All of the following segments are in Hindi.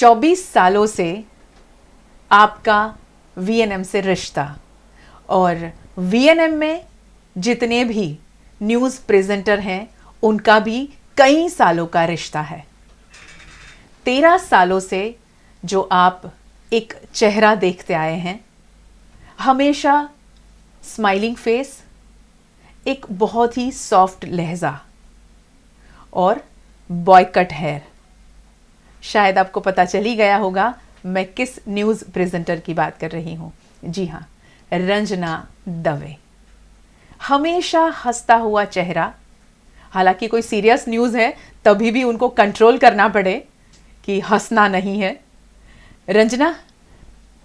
24 सालों से आपका वीएनएम से रिश्ता, और वीएनएम में जितने भी न्यूज़ प्रेजेंटर हैं उनका भी कई सालों का रिश्ता है। 13 सालों से जो आप एक चेहरा देखते आए हैं, हमेशा स्माइलिंग फेस, एक बहुत ही सॉफ्ट लहजा और बॉय कट हेयर। शायद आपको पता चल ही गया होगा मैं किस न्यूज़ प्रेजेंटर की बात कर रही हूँ। जी हाँ, रंजना दवे। हमेशा हंसता हुआ चेहरा, हालांकि कोई सीरियस न्यूज़ है तभी भी उनको कंट्रोल करना पड़े कि हंसना नहीं है। रंजना,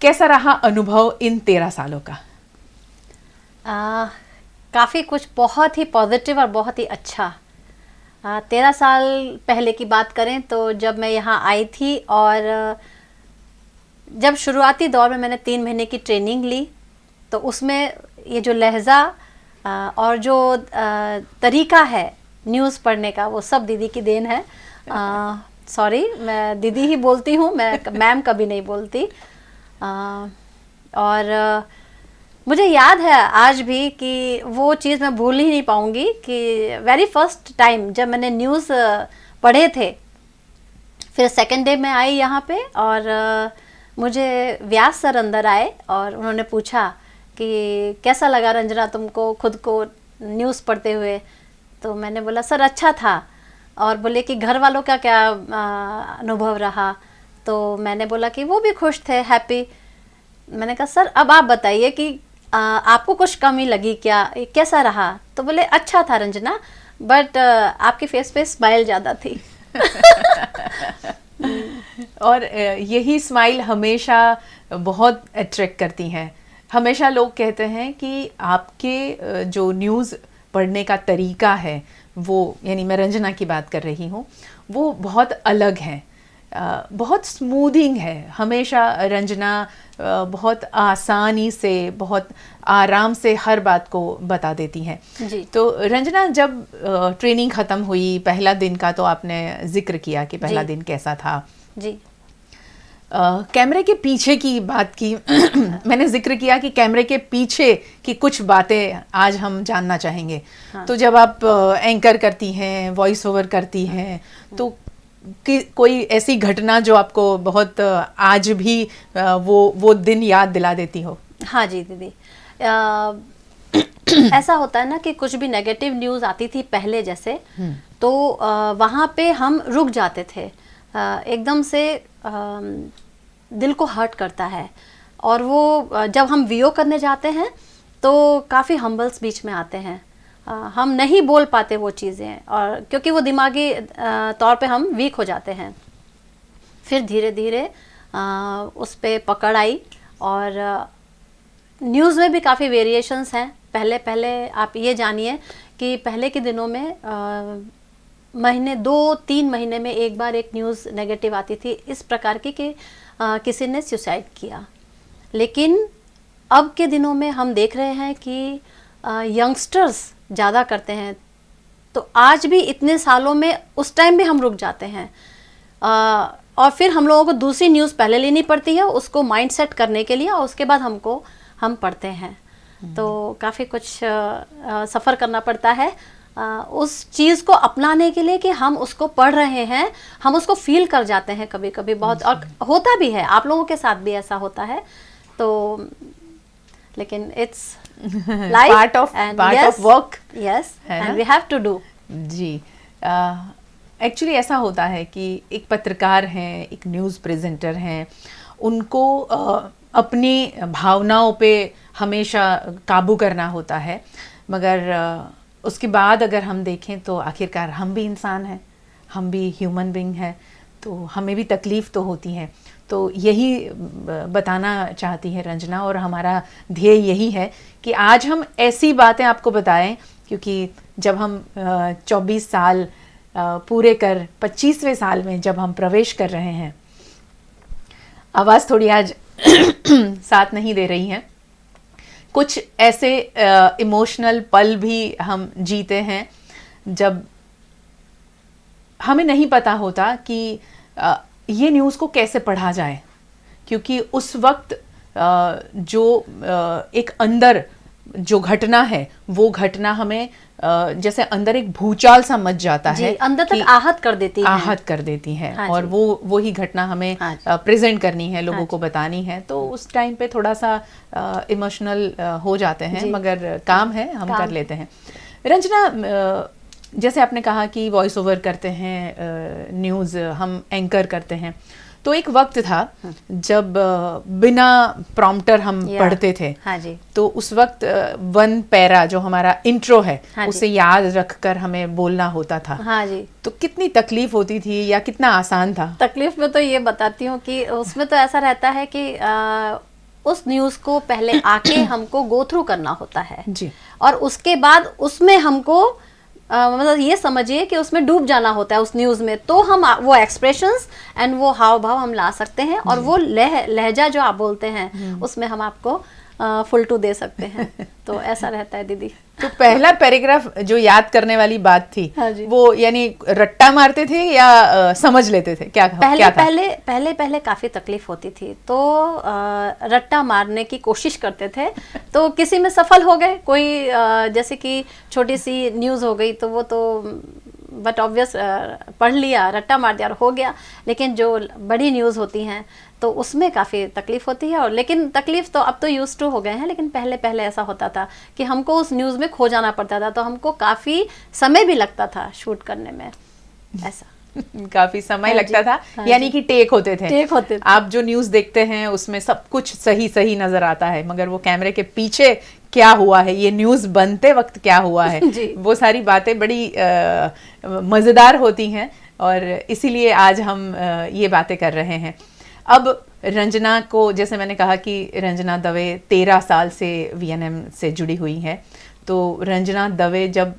कैसा रहा अनुभव इन 13 सालों का? काफ़ी कुछ बहुत ही पॉजिटिव और बहुत ही अच्छा। 13 साल पहले की बात करें तो जब मैं यहाँ आई थी और जब शुरुआती दौर में मैंने 3 महीने की ट्रेनिंग ली, तो उसमें ये जो लहजा और जो तरीका है न्यूज़ पढ़ने का, वो सब दीदी की देन है। सॉरी, मैं दीदी ही बोलती हूँ, मैं मैम कभी नहीं बोलती। और मुझे याद है आज भी कि वो चीज़ मैं भूल ही नहीं पाऊँगी कि वेरी फर्स्ट टाइम जब मैंने न्यूज़ पढ़े थे, फिर सेकेंड डे में आई यहाँ पे और मुझे व्यास सर अंदर आए और उन्होंने पूछा कि कैसा लगा रंजना तुमको खुद को न्यूज़ पढ़ते हुए? तो मैंने बोला सर अच्छा था। और बोले कि घर वालों का क्या अनुभव रहा? तो मैंने बोला कि वो भी खुश थे, हैप्पी। मैंने कहा सर अब आप बताइए कि आपको कुछ कमी लगी क्या, कैसा रहा? तो बोले अच्छा था रंजना, बट आपके फेस पे स्माइल ज़्यादा थी। और यही स्माइल हमेशा बहुत अट्रैक्ट करती हैं। हमेशा लोग कहते हैं कि आपके जो न्यूज़ पढ़ने का तरीका है वो, यानी मैं रंजना की बात कर रही हूँ, वो बहुत अलग है, बहुत स्मूथिंग है। हमेशा रंजना बहुत आसानी से, बहुत आराम से हर बात को बता देती हैं। जी। तो रंजना, जब ट्रेनिंग ख़त्म हुई, पहला दिन का तो आपने जिक्र किया कि पहला दिन कैसा था। जी। कैमरे के पीछे की बात की मैंने जिक्र किया कि कैमरे के पीछे की कुछ बातें आज हम जानना चाहेंगे। हाँ। तो जब आप एंकर करती हैं, वॉइस ओवर करती हैं, तो कोई ऐसी घटना जो आपको बहुत आज भी वो दिन याद दिला देती हो? हाँ जी दीदी, ऐसा होता है ना कि कुछ भी नेगेटिव न्यूज़ आती थी पहले जैसे, तो वहाँ पे हम रुक जाते थे। एकदम से दिल को हर्ट करता है। और वो जब हम वीओ करने जाते हैं तो काफ़ी हम्बल्स बीच में आते हैं, हम नहीं बोल पाते वो चीज़ें, और क्योंकि वो दिमागी तौर पे हम वीक हो जाते हैं। फिर धीरे धीरे उस पे पकड़ आई, और न्यूज़ में भी काफ़ी वेरिएशंस हैं। पहले आप ये जानिए कि पहले के दिनों में महीने 2-3 महीने में एक बार एक न्यूज़ नेगेटिव आती थी इस प्रकार की कि किसी ने सुसाइड किया। लेकिन अब के दिनों में हम देख रहे हैं कि यंगस्टर्स ज़्यादा करते हैं। तो आज भी इतने सालों में उस टाइम भी हम रुक जाते हैं, और फिर हम लोगों को दूसरी न्यूज़ पहले लेनी पड़ती है उसको माइंड सेट करने के लिए, और उसके बाद हम पढ़ते हैं। तो काफ़ी कुछ सफ़र करना पड़ता है उस चीज़ को अपनाने के लिए कि हम उसको पढ़ रहे हैं, हम उसको फील कर जाते हैं कभी कभी बहुत, और होता भी है, आप लोगों के साथ भी ऐसा होता है। तो लेकिन it's life, part of work, yes, and we have to do. जी, एक्चुअली ऐसा होता है कि एक पत्रकार हैं, एक न्यूज़ प्रेजेंटर हैं, उनको अपनी भावनाओं पे हमेशा काबू करना होता है, मगर उसके बाद अगर हम देखें तो आखिरकार हम भी इंसान हैं, हम भी ह्यूमन बीइंग हैं, तो हमें भी तकलीफ़ तो होती है। तो यही बताना चाहती है रंजना, और हमारा ध्येय यही है कि आज हम ऐसी बातें आपको बताएं, क्योंकि जब हम 24 साल पूरे कर 25वें साल में जब हम प्रवेश कर रहे हैं, आवाज़ थोड़ी आज साथ नहीं दे रही हैं, कुछ ऐसे इमोशनल पल भी हम जीते हैं जब हमें नहीं पता होता कि ये न्यूज़ को कैसे पढ़ा जाए, क्योंकि उस वक्त जो एक अंदर जो घटना है वो घटना हमें जैसे अंदर एक भूचाल सा मच जाता है, अंदर तक आहत कर देती है हाँ, और वो ही घटना हमें प्रेजेंट करनी है, लोगों को बतानी है, तो उस टाइम पे थोड़ा सा इमोशनल हो जाते हैं, मगर काम है, हम कर लेते हैं। रंजना, जैसे आपने कहा कि वॉइस ओवर करते हैं, न्यूज़ हम एंकर करते हैं, तो एक वक्त था जब बिना प्रॉम्प्टर हम पढ़ते थे। हाँ जी। तो उस वक्त 1 पैरा जो हमारा इंट्रो है, हाँ, उसे याद रखकर हमें बोलना होता था। हाँ जी। तो कितनी तकलीफ होती थी या कितना आसान था? तकलीफ में तो ये बताती हूँ कि उसमें तो ऐसा रहता है कि उस न्यूज़ को पहले आके हमको गो थ्रू करना होता है जी, और उसके बाद उसमें हमको मतलब ये समझिए कि उसमें डूब जाना होता है उस न्यूज़ में, तो हम वो एक्सप्रेशंस एंड वो हाव भाव हम ला सकते हैं, और वो लहजा जो आप बोलते हैं उसमें हम आपको फुल टू दे सकते हैं। तो ऐसा रहता है दीदी। तो पहला पैराग्राफ जो याद करने वाली बात थी, हाँ जी। वो यानी रट्टा मारते थे या समझ लेते थे? क्या था? पहले काफी तकलीफ होती थी, तो रट्टा मारने की कोशिश करते थे, तो किसी में सफल हो गए, कोई जैसे कि छोटी सी न्यूज़ हो गई तो वो तो बट ऑब्वियस पढ़ लिया, रट्टा मार दिया और हो गया। लेकिन जो बड़ी न्यूज़ होती हैं तो उसमें काफ़ी तकलीफ होती है, और लेकिन तकलीफ तो अब तो यूज टू हो गए हैं, लेकिन पहले ऐसा होता था कि हमको उस न्यूज़ में खो जाना पड़ता था, तो हमको काफ़ी समय भी लगता था शूट करने में, ऐसा काफी समय लगता था। यानी कि टेक होते थे। आप जो न्यूज़ देखते हैं उसमें सब कुछ सही नजर आता है, मगर वो कैमरे के पीछे क्या हुआ है, ये न्यूज़ बनते वक्त क्या हुआ है, वो सारी बातें बड़ी मज़ेदार होती हैं, और इसीलिए आज हम ये बातें कर रहे हैं। अब रंजना को, जैसे मैंने कहा कि रंजना दवे 13 साल से VNM से जुड़ी हुई हैं, तो रंजना दवे जब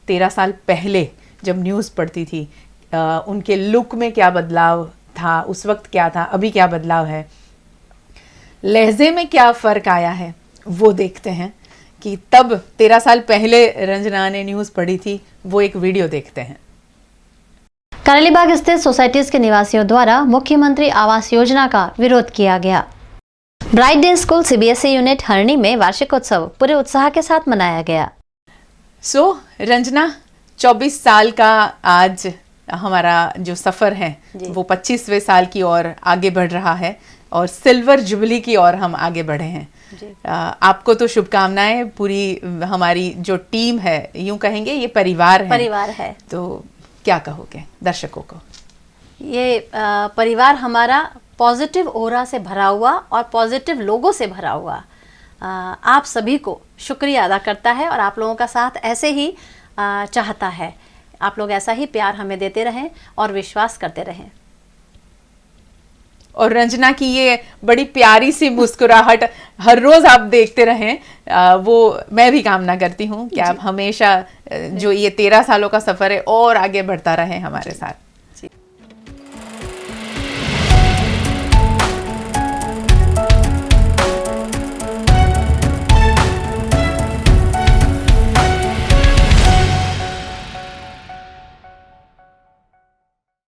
13 साल पहले जब न्यूज़ पढ़ती थी, उनके लुक में क्या बदलाव था, उस वक्त क्या था, अभी क्या बदलाव है, लहजे में क्या फ़र्क आया है, वो देखते हैं कि तब 13 साल पहले रंजना ने न्यूज़ पढ़ी थी, वो एक वीडियो देखते हैं। करालीबाग स्थित सोसाइटीज के निवासियों द्वारा मुख्यमंत्री आवास योजना का विरोध किया गया। Bright day school CBSE unit Harni में वार्षिकोत्सव पूरे उत्साह के साथ मनाया गया। रंजना, 24 साल का आज हमारा जो सफ़र है वो 25वें साल की ओर आगे बढ़ रहा है, और सिल्वर जुबली की ओर हम आगे बढ़े हैं। आपको तो शुभकामनाएं। पूरी हमारी जो टीम है, यूं कहेंगे ये परिवार है, तो क्या कहोगे दर्शकों को? ये परिवार हमारा पॉजिटिव ओरा से भरा हुआ और पॉजिटिव लोगों से भरा हुआ आप सभी को शुक्रिया अदा करता है, और आप लोगों का साथ ऐसे ही चाहता है। आप लोग ऐसा ही प्यार हमें देते रहें और विश्वास करते रहें। और रंजना की ये बड़ी प्यारी सी मुस्कुराहट हर रोज आप देखते रहें, वो मैं भी कामना करती हूँ कि आप हमेशा जो ये 13 सालों का सफर है और आगे बढ़ता रहे हमारे साथ।